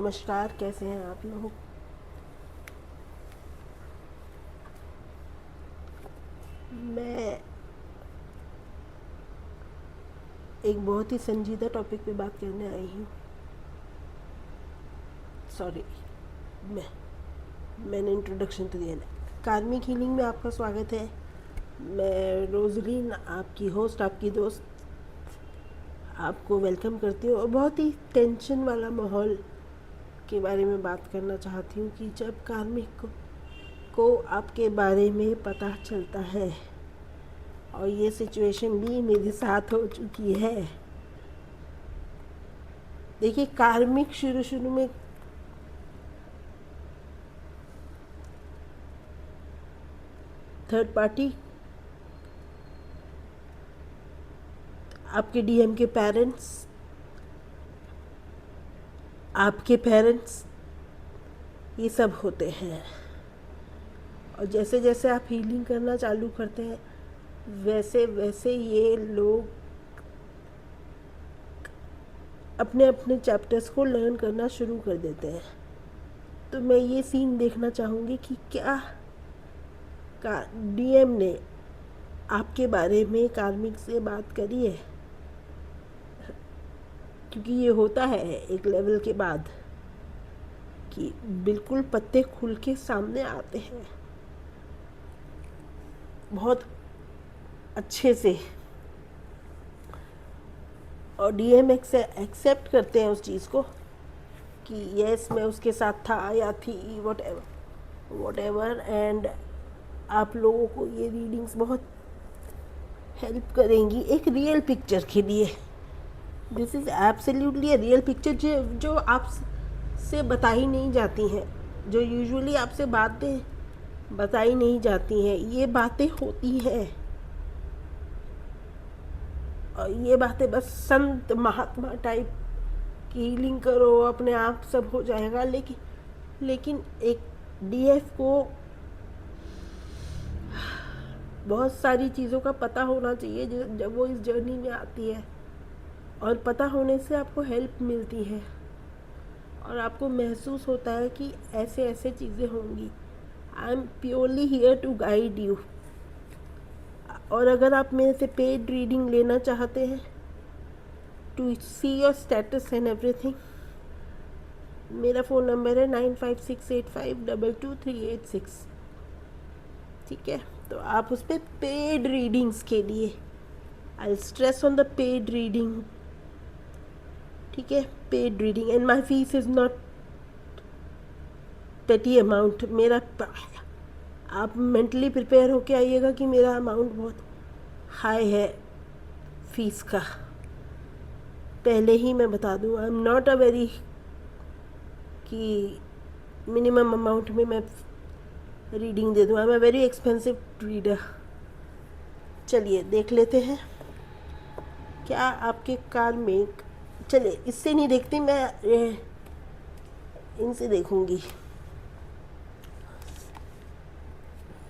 नमस्कार, कैसे हैं आप लोग। मैं एक बहुत ही संजीदा टॉपिक पे बात करने आई हूँ। सॉरी, मैं मैंने इंट्रोडक्शन तो दिया नहीं। कार्मिक हीलिंग में आपका स्वागत है। मैं रोजलिन, आपकी होस्ट, आपकी दोस्त, आपको वेलकम करती हूँ और बहुत ही टेंशन वाला माहौल के बारे में बात करना चाहती हूँ कि जब कार्मिक को आपके बारे में पता चलता है, और ये सिचुएशन भी मेरे साथ हो चुकी है। देखिए, कार्मिक शुरू शुरू में थर्ड पार्टी, आपके डीएम के पेरेंट्स, आपके पेरेंट्स, ये सब होते हैं। और जैसे जैसे आप हीलिंग करना चालू करते हैं, वैसे वैसे ये लोग अपने अपने चैप्टर्स को लर्न करना शुरू कर देते हैं। तो मैं ये सीन देखना चाहूँगी कि क्या का डीएम ने आपके बारे में कार्मिक से बात करी है, क्योंकि ये होता है एक लेवल के बाद कि बिल्कुल पत्ते खुल के सामने आते हैं बहुत अच्छे से, और डीएम एक्सेप्ट करते हैं उस चीज़ को कि यस, मैं उसके साथ था या थी, वट एवर। एंड आप लोगों को ये रीडिंग्स बहुत हेल्प करेंगी एक रियल पिक्चर के लिए। This is absolutely a real picture जो आप से बताई नहीं जाती हैं, जो यूजुअली आपसे बातें बताई नहीं जाती हैं, ये बातें होती हैं। और ये बातें बस संत महात्मा टाइप की हीलिंग करो अपने आप सब हो जाएगा, लेकिन एक डीएफ को बहुत सारी चीज़ों का पता होना चाहिए जब वो इस जर्नी में आती है। और पता होने से आपको हेल्प मिलती है और आपको महसूस होता है कि ऐसे ऐसे चीज़ें होंगी। I am purely here to guide you. और अगर आप मेरे से पेड रीडिंग लेना चाहते हैं to see your status and everything, मेरा फ़ोन नंबर है 9568522386। ठीक है, तो आप उस पर पेड रीडिंग्स के लिए, आई stress on the paid reading, ठीक है, paid reading. And my fees is not पेटी अमाउंट। मेरा आप मेंटली प्रिपेयर होके आइएगा कि मेरा अमाउंट बहुत हाई है फीस का। पहले ही मैं बता दूँ, I am not a very कि मिनिमम अमाउंट में मैं रीडिंग दे दूँ। I am a very expensive reader. चलिए देख लेते हैं क्या आपके कार्मिक। चलिए इससे नहीं देखती मैं, इनसे देखूंगी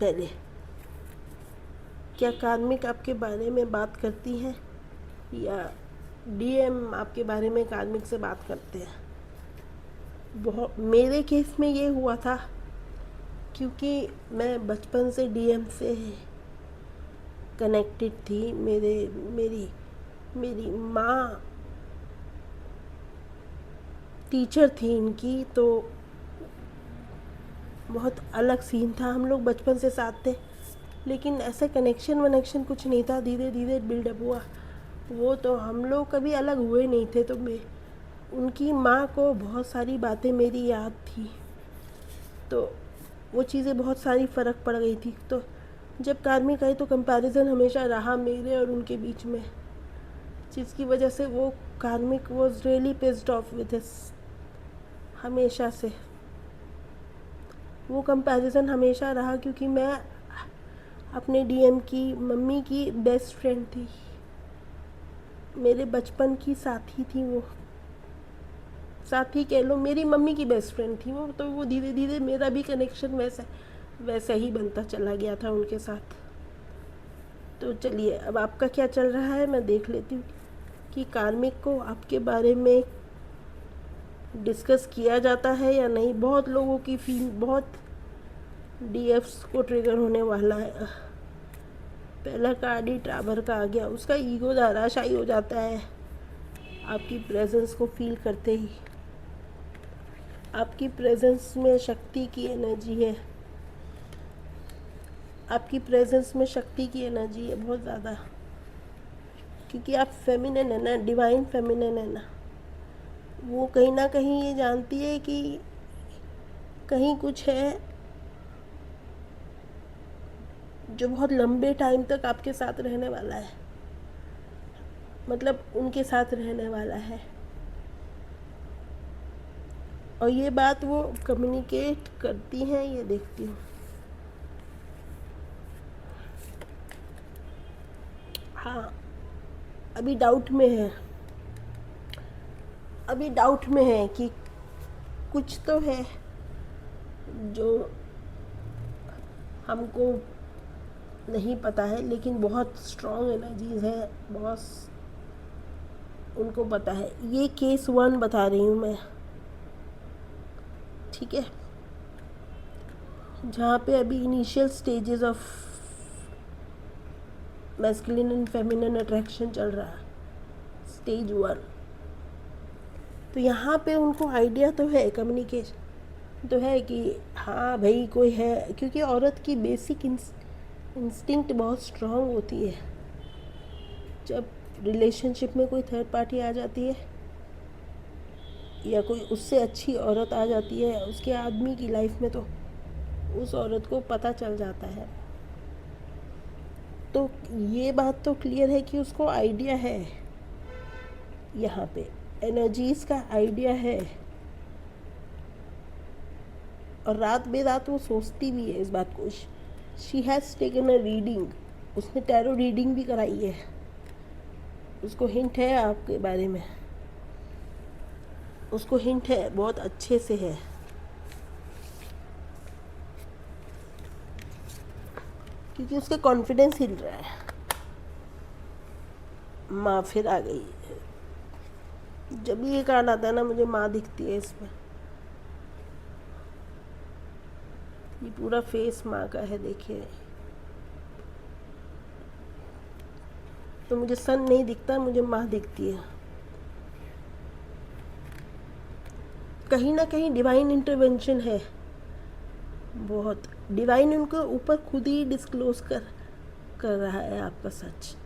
पहले। क्या कार्मिक आपके बारे में बात करती हैं या डीएम आपके बारे में कार्मिक से बात करते हैं। बहुत मेरे केस में ये हुआ था क्योंकि मैं बचपन से डीएम से कनेक्टेड थी। मेरी मेरी माँ टीचर थी इनकी, तो बहुत अलग सीन था। हम लोग बचपन से साथ थे, लेकिन ऐसा कनेक्शन वनेक्शन कुछ नहीं था। धीरे धीरे बिल्डअप हुआ। वो तो हम लोग कभी अलग हुए नहीं थे। तो मैं उनकी माँ को बहुत सारी बातें मेरी याद थी, तो वो चीज़ें बहुत सारी फ़र्क पड़ गई थी। तो जब कार्मिक आई तो कंपैरिजन हमेशा रहा मेरे और उनके बीच में, जिसकी वजह से वो कार्मिक was really pissed off with हिस। हमेशा से वो कंपैरिजन हमेशा रहा, क्योंकि मैं अपने डीएम की मम्मी की बेस्ट फ्रेंड थी, मेरे बचपन की साथी थी। वो साथी कह लो, मेरी मम्मी की बेस्ट फ्रेंड थी वो। तो वो धीरे धीरे मेरा भी कनेक्शन वैसा ही बनता चला गया था उनके साथ। तो चलिए, अब आपका क्या चल रहा है मैं देख लेती हूँ कि कार्मिक को आपके बारे में डिस्कस किया जाता है या नहीं। बहुत लोगों की बहुत डीएफ्स को ट्रिगर होने वाला है। पहला कार्ड ही टावर का आ गया, उसका ईगो धराशायी हो जाता है आपकी प्रेजेंस को फील करते ही। आपकी प्रेजेंस में शक्ति की एनर्जी है, आपकी प्रेजेंस में शक्ति की एनर्जी है बहुत ज़्यादा, क्योंकि आप फेमिनिन है ना, डिवाइन फेमिनिन है ना। वो कहीं ना कहीं ये जानती है कि कहीं कुछ है जो बहुत लंबे टाइम तक आपके साथ रहने वाला है, मतलब उनके साथ रहने वाला है। और ये बात वो कम्युनिकेट करती हैं, ये देखती हूँ। हाँ, अभी डाउट में है, अभी डाउट में है कि कुछ तो है जो हमको नहीं पता है, लेकिन बहुत स्ट्रॉन्ग एनर्जीज है, बहुत उनको पता है। ये केस 1 बता रही हूँ मैं, ठीक है, जहाँ पे अभी initial stages of masculine and feminine attraction चल रहा है, स्टेज 1। तो यहाँ पे उनको आइडिया तो है, कम्युनिकेशन तो है कि हाँ भाई कोई है, क्योंकि औरत की बेसिक इंस्टिंक्ट बहुत स्ट्रांग होती है। जब रिलेशनशिप में कोई थर्ड पार्टी आ जाती है या कोई उससे अच्छी औरत आ जाती है उसके आदमी की लाइफ में, तो उस औरत को पता चल जाता है। तो ये बात तो क्लियर है कि उसको आइडिया है, यहाँ पे एनर्जीज का आइडिया है। और रात बेरात वो सोचती भी है इस बात को। She has taken a reading, उसने टैरो रीडिंग भी कराई है, उसको हिंट है आपके बारे में, उसको हिंट है, बहुत अच्छे से है। क्योंकि उसका कॉन्फिडेंस हिल रहा है। माँ फिर आ गई। जब भी ये कार्ड आता है ना, मुझे माँ दिखती है इसमें। ये पूरा फेस माँ का है, देखिए। तो मुझे सन नहीं दिखता, मुझे माँ दिखती है। कहीं ना कहीं डिवाइन इंटरवेंशन है, बहुत डिवाइन उनको ऊपर खुद ही डिस्क्लोज कर रहा है आपका सच।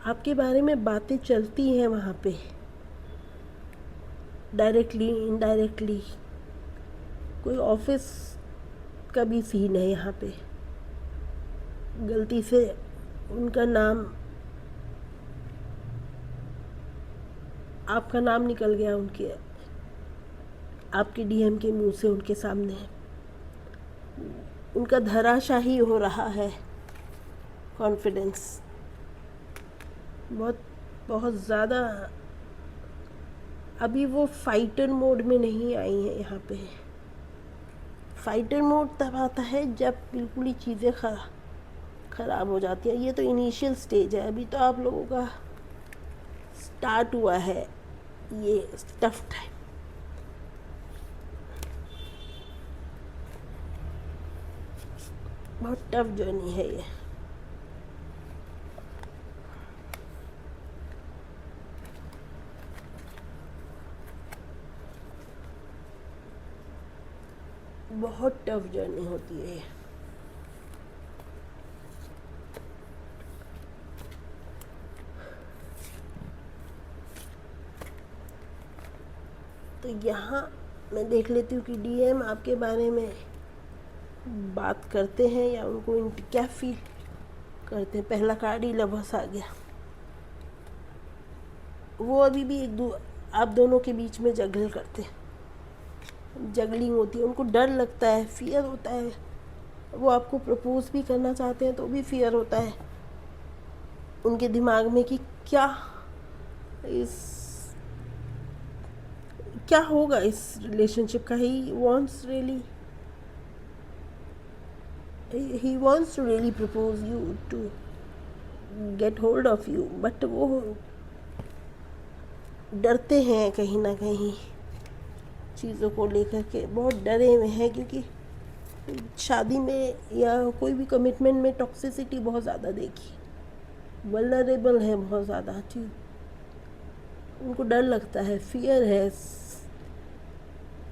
आपके बारे में बातें चलती हैं वहाँ पे, डायरेक्टली इनडायरेक्टली। कोई ऑफिस का भी सीन है यहाँ पे, गलती से उनका नाम, आपका नाम निकल गया उनके, आपके डीएम के मुंह से उनके सामने, उनका धराशाही हो रहा है कॉन्फिडेंस, बहुत बहुत ज़्यादा। अभी वो फाइटर मोड में नहीं आई है यहाँ पे। फाइटर मोड तब आता है जब बिल्कुल ही चीज़ें ख़राब हो जाती हैं। ये तो इनिशियल स्टेज है, अभी तो आप लोगों का स्टार्ट हुआ है ये टफ टाइम। बहुत टफ जर्नी है ये। बहुत टफ जर्नी होती है। तो यहाँ मैं देख लेती हूँ कि डीएम आपके बारे में बात करते हैं या उनको क्या फील करते हैं। पहला कार्ड ही लवर्स आ गया। वो अभी भी आप दोनों के बीच में जगल करते हैं, जगलिंग होती है। उनको डर लगता है, फियर होता है। वो आपको प्रपोज भी करना चाहते हैं तो भी फियर होता है उनके दिमाग में कि क्या होगा इस रिलेशनशिप का। He wants to really propose you, to get hold of you, but वो डरते हैं कहीं ना कहीं। चीज़ों को लेकर के बहुत डरे हुए हैं, क्योंकि शादी में या कोई भी कमिटमेंट में टॉक्सिसिटी बहुत ज़्यादा देखी, वल्नरेबल है बहुत ज़्यादा चीज़, उनको डर लगता है, फियर है।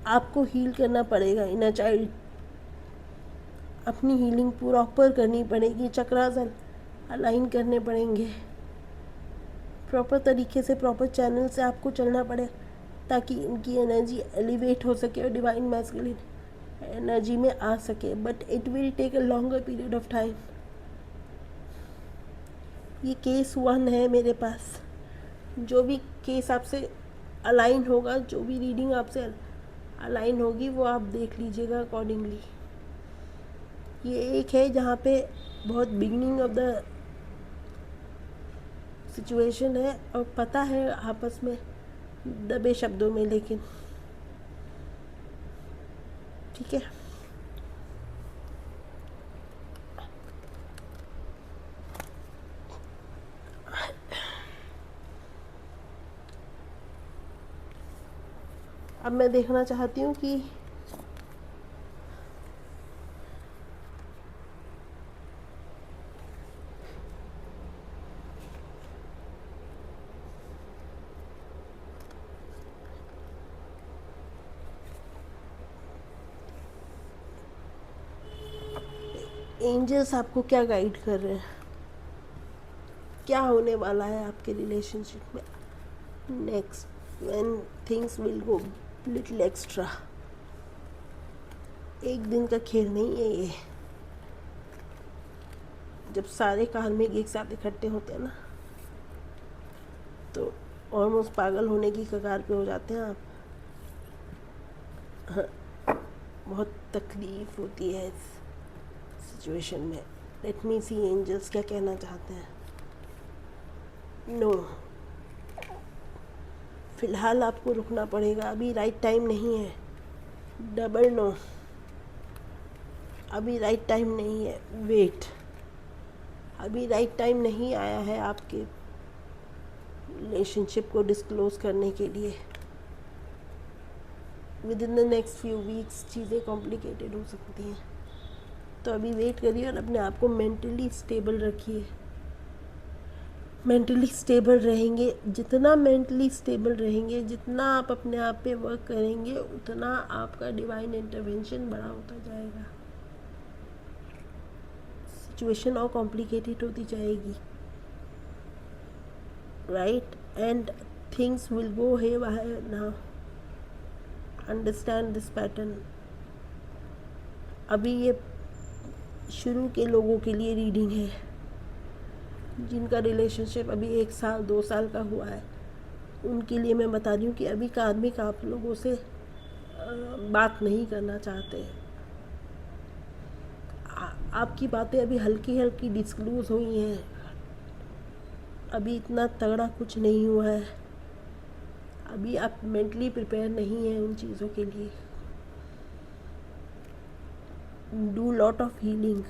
आपको हील करना पड़ेगा इनर चाइल्ड, अपनी हीलिंग प्रॉपर करनी पड़ेगी, चक्रास अलाइन करने पड़ेंगे, प्रॉपर तरीके से, प्रॉपर चैनल से आपको चलना पड़े, ताकि इनकी एनर्जी एलिवेट हो सके और डिवाइन मैस्कुलिन एनर्जी में आ सके। But it will take a longer period of time. ये केस 1 है मेरे पास। जो भी केस आपसे अलाइन होगा, जो भी रीडिंग आपसे अलाइन होगी, वो आप देख लीजिएगा अकॉर्डिंगली। ये एक है जहाँ पे बहुत बिगिनिंग ऑफ द सिचुएशन है और पता है आपस में दबे शब्दों में, लेकिन ठीक है। अब मैं देखना चाहती हूँ कि एंजल्स आपको क्या गाइड कर रहे हैं, क्या होने वाला है आपके रिलेशनशिप में next, when things will go little extra. एक दिन का खेल नहीं है ये। जब सारे कार्मिक एक साथ इकट्ठे होते हैं ना, तो ऑलमोस्ट पागल होने की कगार पे हो जाते हैं आप। हाँ, बहुत तकलीफ होती है इस सिचुएशन में। लेट मी सी एंजल्स क्या कहना चाहते हैं। नो, फिलहाल आपको रुकना पड़ेगा, अभी राइट टाइम नहीं है। डबल नो, अभी राइट टाइम नहीं है। वेट, अभी राइट टाइम नहीं आया है आपके रिलेशनशिप को डिस्क्लोज करने के लिए। With in the next few weeks चीज़ें कॉम्प्लिकेटेड हो सकती हैं, तो अभी वेट करिए और अपने आप को मेंटली स्टेबल रखिए। मेंटली स्टेबल रहेंगे, जितना मेंटली स्टेबल रहेंगे, जितना आप अपने आप पे वर्क करेंगे, उतना आपका डिवाइन इंटरवेंशन बड़ा होता जाएगा। सिचुएशन और कॉम्प्लिकेटेड होती जाएगी, right, and things will go haywire now. Understand this pattern. अभी ये शुरू के लोगों के लिए रीडिंग है, जिनका रिलेशनशिप अभी 1 साल 2 साल का हुआ है, उनके लिए मैं बता रही हूँ कि अभी कार्मिक आप लोगों से बात नहीं करना चाहते। आपकी बातें अभी हल्की हल्की डिस्क्लोज हुई हैं, अभी इतना तगड़ा कुछ नहीं हुआ है, अभी आप मेंटली प्रिपेयर नहीं हैं उन चीज़ों के लिए। डू लॉट ऑफ हीलिंग,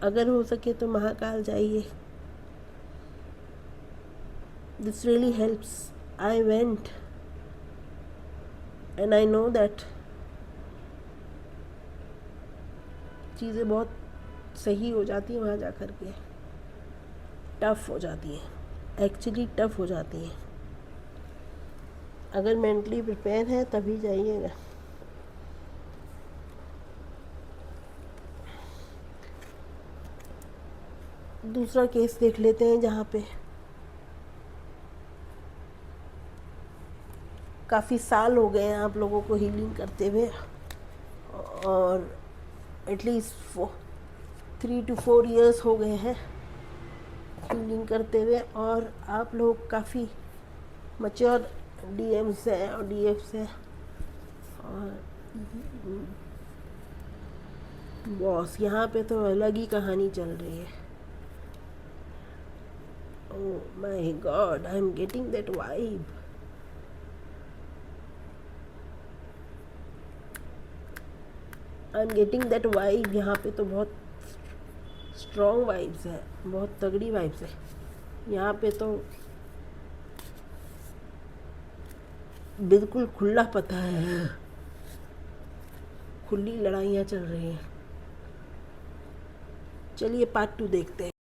अगर हो सके तो महाकाल जाइए, this really helps. I went and I know that चीज़ें बहुत सही हो जाती हैं वहाँ जा कर के। टफ हो जाती हैं, एक्चुअली टफ हो जाती हैं। अगर मेंटली प्रिपेयर है तभी जाइएगा। दूसरा केस देख लेते हैं, जहाँ पे काफ़ी साल हो गए हैं आप लोगों को हीलिंग करते हुए, और एटलीस्ट 3 to 4 years हो गए हैं हीलिंग करते हुए, और आप लोग काफ़ी मैच्योर डीएम्स हैं और डीएफ्स हैं, और बॉस यहाँ पे तो अलग ही कहानी चल रही है। Oh my God, I am getting that vibe. I am getting that vibe. यहाँ पे तो बहुत स्ट्रॉन्ग वाइब्स है, बहुत तगड़ी वाइब्स है यहाँ पे तो। बिल्कुल खुला पता है, खुली लड़ाइयाँ चल रही हैं। चलिए पार्ट 2 देखते हैं।